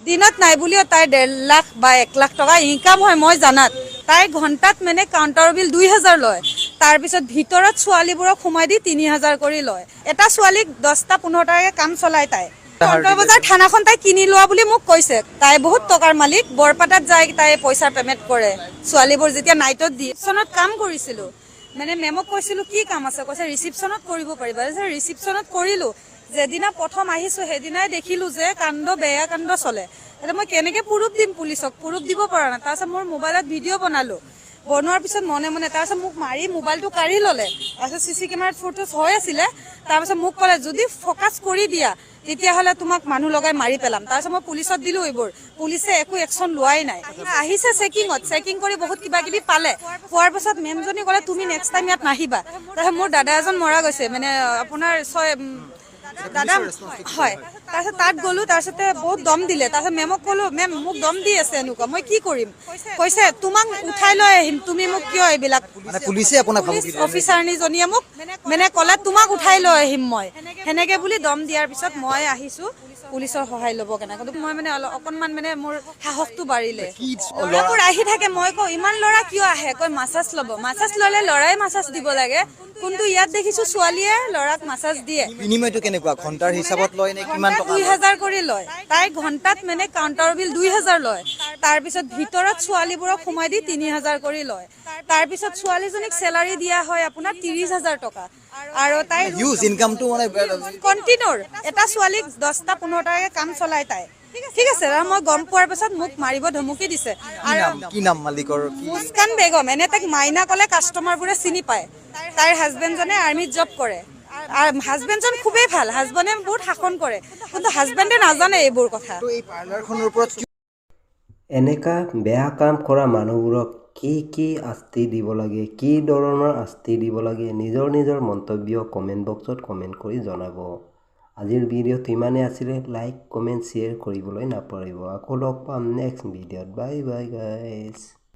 দিনত নাই বুলিও তাই 1.5 লাখ বা 1 লাখ টকা ইনকাম হয় মই জানাত তাই ঘণ্টাত মানে কাউণ্টাৰ বিল 2000 লয় তাৰপিছত ভিতৰত ছোৱালীবোৰক সোমাই দি 3000 কৰি লয় এটা ছোৱালীক 10টা 15টাকে কাম চলাই তাই কণ্ট্ৰল বজাৰ থানাখন তাই কিনি লোৱা বুলি মোক কৈছে তাই বহুত টকাৰ মালিক বৰপাটাত যায় তাই পইচা পেমেন্ট কৰে ছোৱালীবোৰ যেতিয়া নাইটত দি ৰিচিপশ্যনত কাম কৰিছিলো মানে মেমক কৈছিলো কি কাম আছে কৈছে ৰিচিপশ্যনত কৰিব পাৰিবা ৰিচিপশ্যনত কৰিলো যেদিনা প্ৰথম আহিছো সেইদিনাই দেখিলো যে কাণ্ড বেয়া কাণ্ড চলে এটা মই কেনেকে প্ৰুফ দিম পুলিচক প্ৰুফ দিব পৰা নাই তাৰপিছত মোৰ মোবাইলত ভিডিঅ' বনালো বনোৱাৰ পিছত মনে মনে তাৰপিছত মোক মাৰি মোবাইলটো কাঢ়ি ল'লে তাৰপিছত চিচি কেমেৰাত ফুটেজ হৈ আছিলে তাৰপিছত মোক ক'লে যদি ফ'কাছ কৰি দিয়া তেতিয়াহ'লে তোমাক মানুহ লগাই মাৰি পেলাম তাৰপিছত মই পুলিচত দিলো এইবোৰ পুলিচে একো একশ্যন লোৱাই নাই আহিছে চেকিং কৰি বহুত কিবা কিবি পালে পোৱাৰ পাছত মেমজনী ক'লে তুমি নেক্সট টাইম ইয়াত নাহিবা তাৰপিছত মোৰ দাদা এজন মৰা গৈছে মানে আপোনাৰ দাদা হয় তাৰপিছত তাত গ'লো তাৰপিছতে বহুত দম দিলে তাৰপিছত মেমক ক'লো মেম মোক দম দি আছে এনেকুৱা মই কি কৰিম কৈছে তোমাক উঠাই লৈ আহিম তুমি মোক কিয় এইবিলাক পুলিচে আপোনাক অফিচাৰনীজনীয়ে মোক মানে ক'লে তোমাক উঠাই লৈ আহিম মই সেনেকে বুলি দম দিয়াৰ পিছত মই আহিছো পুলিচৰ সহায় ল'ব কাৰণে কিন্তু মই মানে অকণমান মানে মোৰ সাহসটো বাঢ়িলে ল'ৰাবোৰ আহি থাকে মই কওঁ ইমান ল'ৰা কিয় আহে কৈ মাছাজ ল'ব মাছাজ ল'লে ল'ৰাই মাছাজ দিব লাগে কিন্তু ইয়াত দেখিছো ছোৱালীয়ে ল'ৰাক মাছাজ দিয়ে বিনিময়টো কেনেকুৱা ঘণ্টাৰ হিচাপত লয় নে কিমান টকা 2000 কৰি লয় তাই ঘণ্টাত মানে কাউণ্টাৰ বিল 2000 লয় তাৰপিছত ভিতৰত ছোৱালীবোৰক সোমাই দি 3000 কৰি লয় তাৰপিছত ছোৱালীজনীক চেলাৰী দিয়া হয় আপোনাৰ 30000 টকা আৰু তাই হিউজ ইনকামটো মানে কণ্টিনিউৰ এটা ছোৱালীক 10টা 15টাকে কাম চলাই তাই ঠিক আছে মই গম পোৱাৰ পাছত মোক মাৰিব ধমকি দিছে আৰু কি নাম মালিকৰ মুস্কান বেগম এনে তাক মাইনা ক'লে কাষ্টমাৰবোৰে চিনি পায় তাইৰ হাজবেণ্ডজনে আৰ্মিত জব কৰে আৰু হাজবেণ্ডজন খুবেই ভাল হাজবেণ্ডে বহুত শাসন কৰে কিন্তু হাজবেণ্ডে নাজানে এইবোৰ কথা এই পাৰ্লাৰখনৰ ওপৰত এনেকা বেয়া কাম কৰা মানুহবোৰক কি শাস্তি দিব লাগে কি ধৰণৰ শাস্তি দিব লাগে নিজৰ মন্তব্য কমেণ্ট বক্সত কমেণ্ট কৰি জনাব আজিৰ ভিডিঅ'টো ইমানেই আছিলে লাইক কমেণ্ট শ্বেয়াৰ কৰিবলৈ নাপাহৰিব আকৌ লগ পাম নেক্সট ভিডিঅ'ত বাই বাই গাইজ